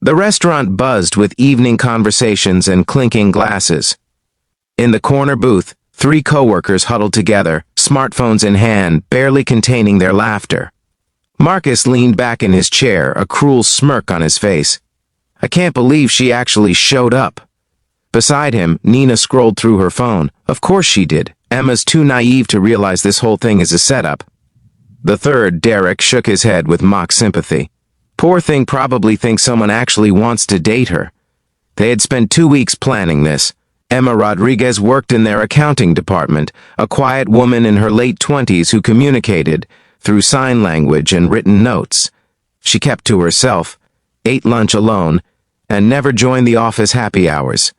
The restaurant buzzed with evening conversations and clinking glasses. In the corner booth, 3 coworkers huddled together, smartphones in hand, barely containing their laughter. Marcus leaned back in his chair, a cruel smirk on his face. I can't believe she actually showed up. Beside him, Nina scrolled through her phone. Of course she did. Emma's too naive to realize this whole thing is a setup. The third, Derek, shook his head with mock sympathy. Poor thing probably thinks someone actually wants to date her. They had spent 2 weeks planning this. Emma Rodriguez worked in their accounting department, a quiet woman in her late 20s who communicated through sign language and written notes. She kept to herself, ate lunch alone, and never joined the office happy hours.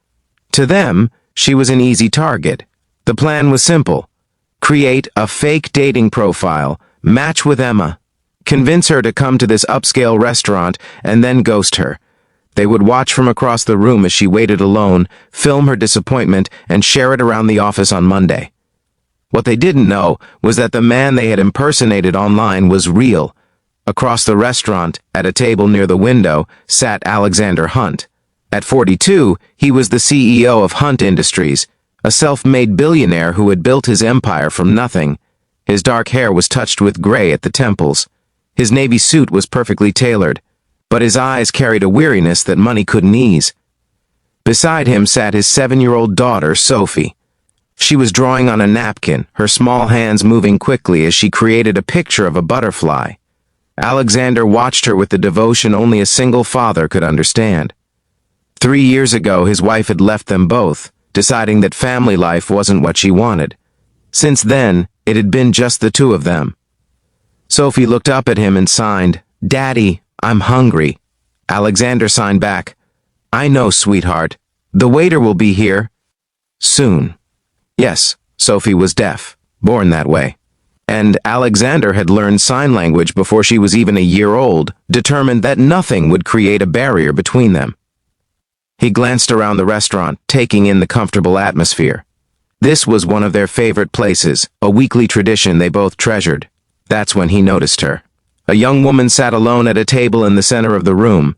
To them, she was an easy target. The plan was simple. Create a fake dating profile, match with Emma, convince her to come to this upscale restaurant, and then ghost her. They would watch from across the room as she waited alone, film her disappointment, and share it around the office on Monday. What they didn't know was that the man they had impersonated online was real. Across the restaurant, at a table near the window, sat Alexander Hunt. At 42, he was the CEO of Hunt Industries, a self-made billionaire who had built his empire from nothing. His dark hair was touched with gray at the temples. His navy suit was perfectly tailored, but his eyes carried a weariness that money couldn't ease. Beside him sat his 7-year-old daughter, Sophie. She was drawing on a napkin, her small hands moving quickly as she created a picture of a butterfly. Alexander watched her with the devotion only a single father could understand. 3 years ago, his wife had left them both, deciding that family life wasn't what she wanted. Since then, it had been just the 2 of them. Sophie looked up at him and signed, "Daddy, I'm hungry." Alexander signed back, "I know, sweetheart. The waiter will be here soon." Yes, Sophie was deaf, born that way. And Alexander had learned sign language before she was even a year old, determined that nothing would create a barrier between them. He glanced around the restaurant, taking in the comfortable atmosphere. This was one of their favorite places, a weekly tradition they both treasured. That's when he noticed her. A young woman sat alone at a table in the center of the room.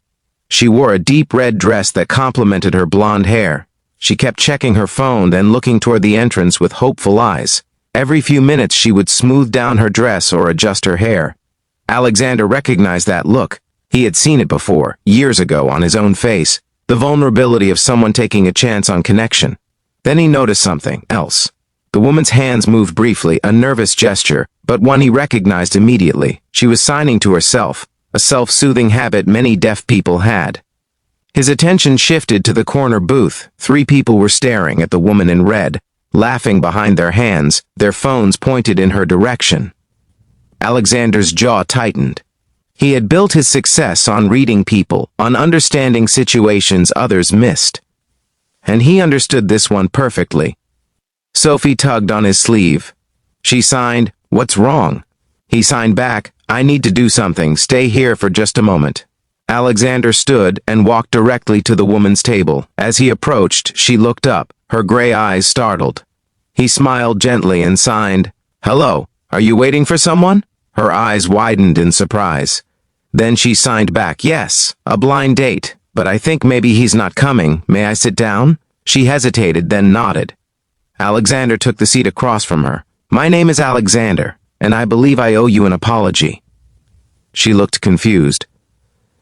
She wore a deep red dress that complemented her blonde hair. She kept checking her phone, then looking toward the entrance with hopeful eyes. Every few minutes she would smooth down her dress or adjust her hair. Alexander recognized that look. He had seen it before, years ago, on his own face. The vulnerability of someone taking a chance on connection. Then he noticed something else. The woman's hands moved briefly, a nervous gesture, but one he recognized immediately. She was signing to herself, a self-soothing habit many deaf people had. His attention shifted to the corner booth. 3 people were staring at the woman in red, laughing behind their hands, their phones pointed in her direction. Alexander's jaw tightened. He had built his success on reading people, on understanding situations others missed. And he understood this one perfectly. Sophie tugged on his sleeve. She signed, "What's wrong?" He signed back, "I need to do something, stay here for just a moment." Alexander stood and walked directly to the woman's table. As he approached, she looked up, her gray eyes startled. He smiled gently and signed, "Hello, are you waiting for someone?" Her eyes widened in surprise. Then she signed back, "Yes, a blind date, but I think maybe he's not coming. May I sit down?" She hesitated, then nodded. Alexander took the seat across from her. "My name is Alexander, and I believe I owe you an apology." She looked confused.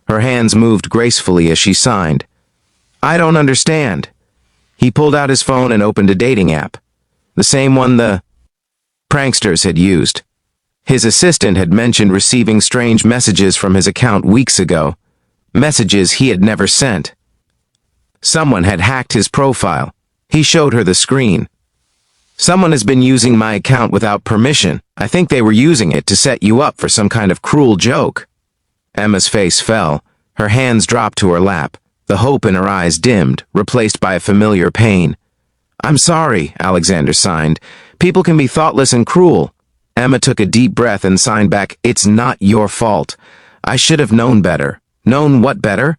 Her hands moved gracefully as she signed. "I don't understand." He pulled out his phone and opened a dating app, the same one the pranksters had used. His assistant had mentioned receiving strange messages from his account weeks ago, messages he had never sent. Someone had hacked his profile. He showed her the screen. "Someone has been using my account without permission. I think they were using it to set you up for some kind of cruel joke." Emma's face fell. Her hands dropped to her lap. The hope in her eyes dimmed, replaced by a familiar pain. "I'm sorry," Alexander signed. "People can be thoughtless and cruel." Emma took a deep breath and signed back, "It's not your fault. I should have known better." "Known what better?"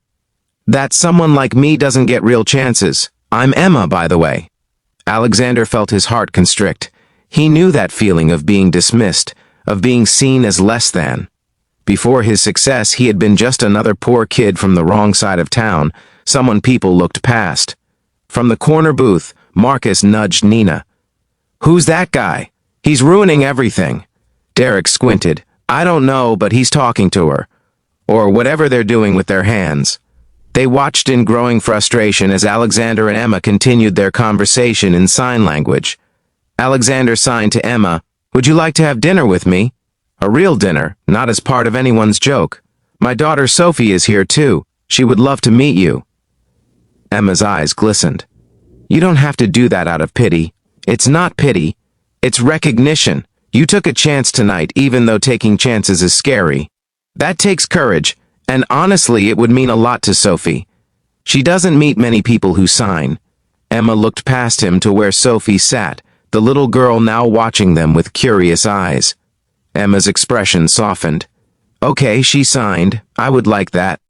"That someone like me doesn't get real chances. I'm Emma, by the way." Alexander felt his heart constrict. He knew that feeling of being dismissed, of being seen as less than. Before his success, he had been just another poor kid from the wrong side of town, someone people looked past. From the corner booth, Marcus nudged Nina. "Who's that guy? He's ruining everything." Derek squinted. "I don't know, but he's talking to her. Or whatever they're doing with their hands." They watched in growing frustration as Alexander and Emma continued their conversation in sign language. Alexander signed to Emma, "Would you like to have dinner with me? A real dinner, not as part of anyone's joke. My daughter Sophie is here too. She would love to meet you." Emma's eyes glistened. "You don't have to do that out of pity. It's not pity. It's recognition. You took a chance tonight, even though taking chances is scary. That takes courage, and honestly, it would mean a lot to Sophie. She doesn't meet many people who sign." Emma looked past him to where Sophie sat, the little girl now watching them with curious eyes. Emma's expression softened. "Okay, she signed. I would like that."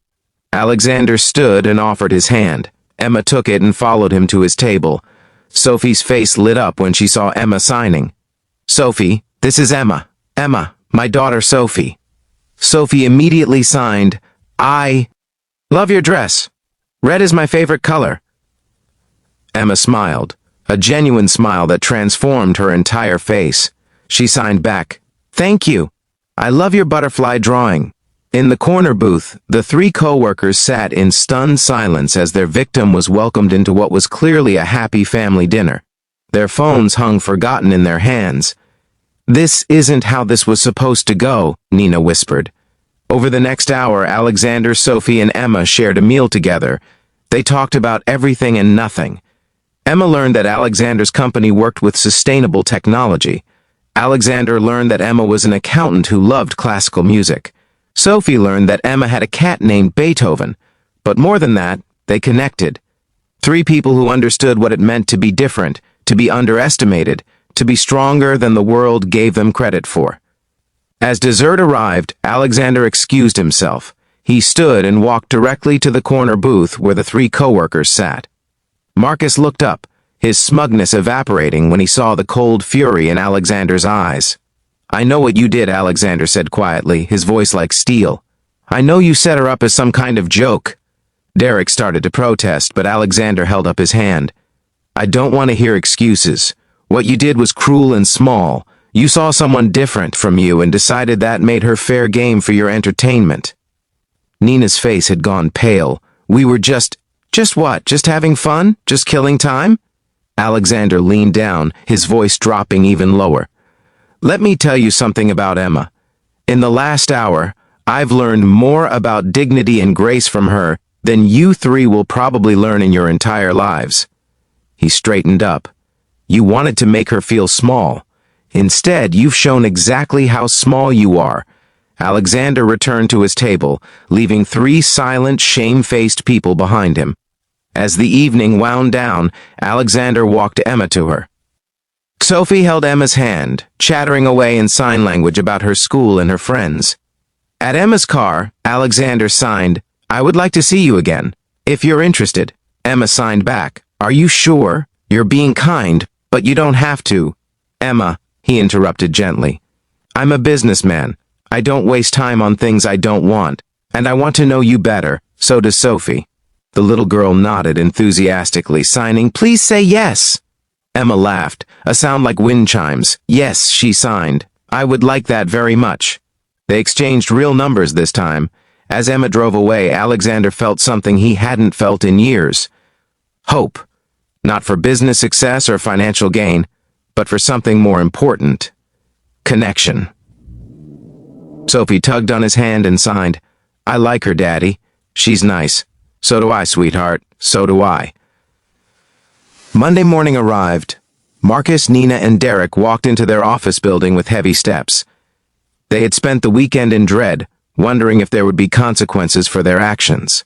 Alexander stood and offered his hand. Emma took it and followed him to his table. Sophie's face lit up when she saw Emma signing. "Sophie, this is Emma. Emma, my daughter Sophie." Sophie immediately signed, "I love your dress. Red is my favorite color." Emma smiled, a genuine smile that transformed her entire face. She signed back, "Thank you. I love your butterfly drawing." In the corner booth, the three co-workers sat in stunned silence as their victim was welcomed into what was clearly a happy family dinner. Their phones hung forgotten in their hands. "This isn't how this was supposed to go," Nina whispered. Over the next hour, Alexander, Sophie, and Emma shared a meal together. They talked about everything and nothing. Emma learned that Alexander's company worked with sustainable technology. Alexander learned that Emma was an accountant who loved classical music. Sophie learned that Emma had a cat named Beethoven. But more than that, they connected. Three people who understood what it meant to be different, to be underestimated, to be stronger than the world gave them credit for. As dessert arrived, Alexander excused himself. He stood and walked directly to the corner booth where the three co-workers sat. Marcus looked up, his smugness evaporating when he saw the cold fury in Alexander's eyes. "I know what you did," Alexander said quietly, his voice like steel. "I know you set her up as some kind of joke." Derek started to protest, but Alexander held up his hand. "I don't want to hear excuses. What you did was cruel and small. You saw someone different from you and decided that made her fair game for your entertainment." Nina's face had gone pale. "We were just what? Just having fun? Just killing time?" Alexander leaned down, his voice dropping even lower. "Let me tell you something about Emma. In the last hour, I've learned more about dignity and grace from her than you three will probably learn in your entire lives." He straightened up. "You wanted to make her feel small. Instead, you've shown exactly how small you are." Alexander returned to his table, leaving three silent, shame-faced people behind him. As the evening wound down, Alexander walked Emma to her. Sophie held Emma's hand, chattering away in sign language about her school and her friends. At Emma's car, Alexander signed, "I would like to see you again, if you're interested." Emma signed back, "Are you sure? You're being kind, but you don't have to." "Emma," he interrupted gently, "I'm a businessman. I don't waste time on things I don't want, and I want to know you better. So does Sophie." The little girl nodded enthusiastically, signing, "Please say yes." Emma laughed, a sound like wind chimes. "Yes," she signed. "I would like that very much." They exchanged real numbers this time. As Emma drove away, Alexander felt something he hadn't felt in years. Hope. Not for business success or financial gain, but for something more important. Connection. Sophie tugged on his hand and signed, "I like her, Daddy. She's nice." "So do I, sweetheart. So do I." Monday morning arrived. Marcus, Nina, and Derek walked into their office building with heavy steps. They had spent the weekend in dread, wondering if there would be consequences for their actions.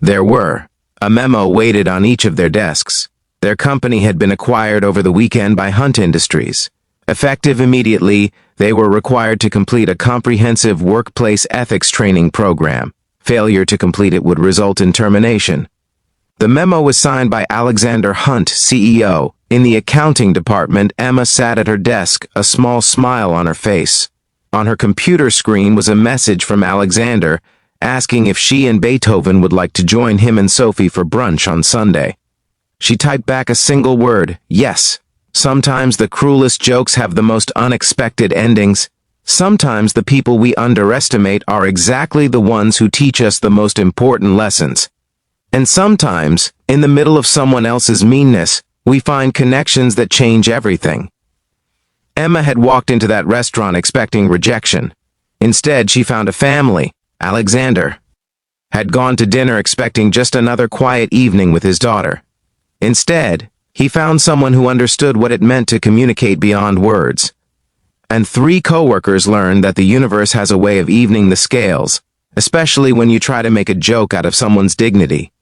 There were. A memo waited on each of their desks. Their company had been acquired over the weekend by Hunt Industries. Effective immediately, they were required to complete a comprehensive workplace ethics training program. Failure to complete it would result in termination. The memo was signed by Alexander Hunt, CEO. In the accounting department, Emma sat at her desk, a small smile on her face. On her computer screen was a message from Alexander asking if she and Beethoven would like to join him and Sophie for brunch on Sunday. She typed back a single word, yes. Sometimes the cruelest jokes have the most unexpected endings. Sometimes the people we underestimate are exactly the ones who teach us the most important lessons. And sometimes, in the middle of someone else's meanness, we find connections that change everything. Emma had walked into that restaurant expecting rejection. Instead, she found a family. Alexander had gone to dinner expecting just another quiet evening with his daughter. Instead, he found someone who understood what it meant to communicate beyond words. And 3 coworkers learned that the universe has a way of evening the scales, especially when you try to make a joke out of someone's dignity.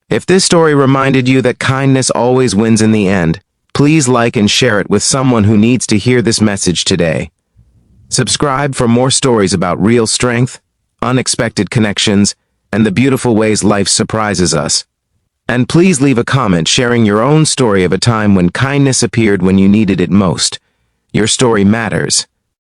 If this story reminded you that kindness always wins in the end, please like and share it with someone who needs to hear this message today. Subscribe for more stories about real strength, unexpected connections, and the beautiful ways life surprises us. And please leave a comment sharing your own story of a time when kindness appeared when you needed it most. Your story matters.